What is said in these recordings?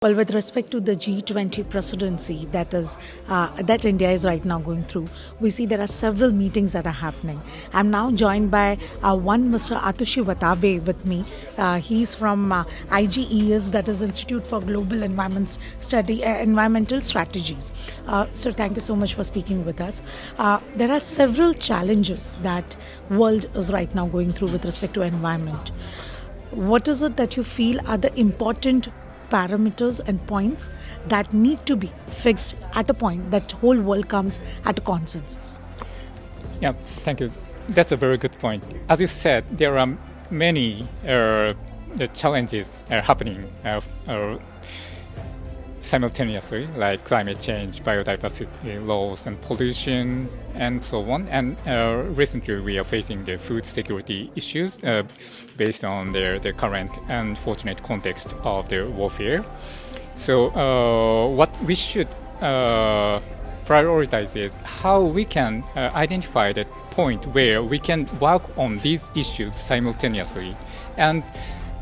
Well, with respect to the G20 presidency that India is right now going through, we see there are several meetings that are happening. I'm now joined by one Mr. Atsushi Watabe with me. He's from IGES, that is Institute for Global Environmental Strategies. Sir, thank you so much for speaking with us. There are several challenges that world is right now going through with respect to environment. What is it that you feel are the important parameters and points that need to be fixed at a point that whole world comes at a consensus? Yeah, thank you. That's a very good point. As you said, there are many the challenges happening simultaneously, like climate change, biodiversity loss, and pollution, and so on. And recently, we are facing the food security issues based on the current unfortunate context of the warfare. So, what we should prioritize is how we can identify the point where we can work on these issues simultaneously. And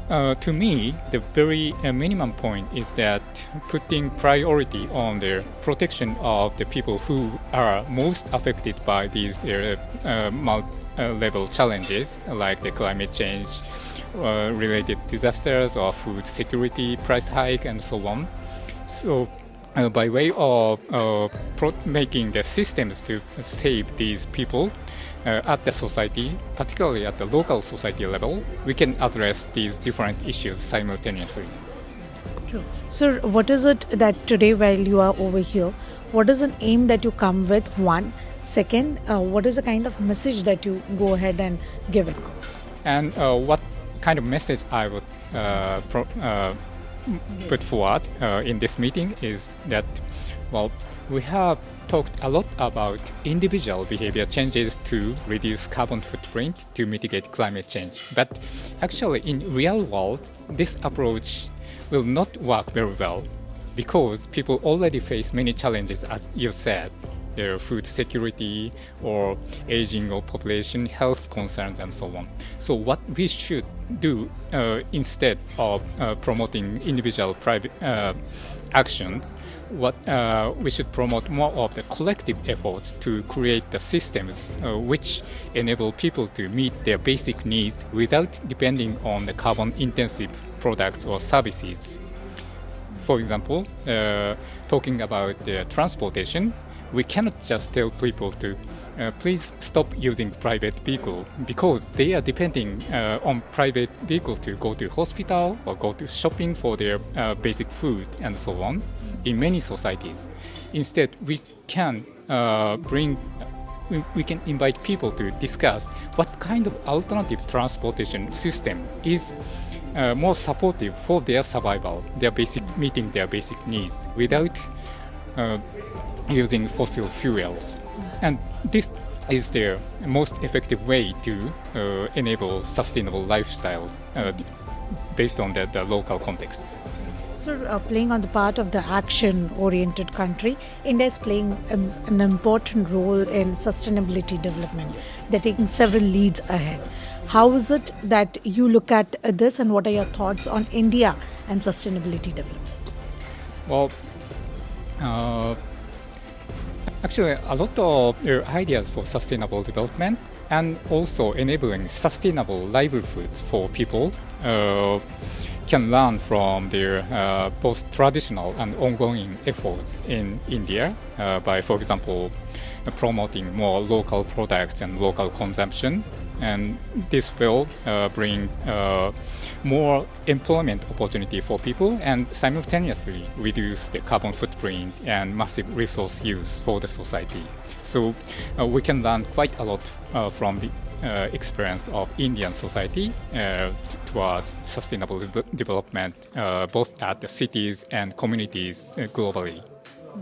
to me, the very minimum point is that putting priority on the protection of the people who are most affected by these multi-level challenges, like the climate change related disasters or food security, price hike, and so on. So, by way of making the systems to save these people, at the society, particularly at the local society level, we can address these different issues simultaneously. True. Sir, what is it that today, while you are over here, what is an aim that you come with? One. Second, what is the kind of message that you go ahead and give it? And what kind of message I would put forward in this meeting is that, well, we have talked a lot about individual behavior changes to reduce carbon footprint to mitigate climate change. But actually, in real world, this approach will not work very well because people already face many challenges, as you said, their food security or aging of population, health concerns, and so on. So what we should do instead of promoting individual private action, what we should promote more of the collective efforts to create the systems which enable people to meet their basic needs without depending on the carbon-intensive products or services. For example, talking about the transportation, we cannot just tell people to please stop using private vehicle because they are depending on private vehicle to go to hospital or go to shopping for their basic food and so on in many societies. Instead, we can we can invite people to discuss what kind of alternative transportation system is more supportive for their survival, meeting their basic needs without using fossil fuels. And this is the most effective way to enable sustainable lifestyle based on the local context. So, playing on the part of the action-oriented country, India is playing an important role in sustainability development. They're taking several leads ahead. How is it that you look at this, and what are your thoughts on India and sustainability development? Well, actually, a lot of ideas for sustainable development and also enabling sustainable livelihoods for people can learn from their both traditional and ongoing efforts in India by, for example, promoting more local products and local consumption. And this will bring more employment opportunity for people and simultaneously reduce the carbon footprint and massive resource use for the society. So we can learn quite a lot from the experience of Indian society toward sustainable development, both at the cities and communities globally.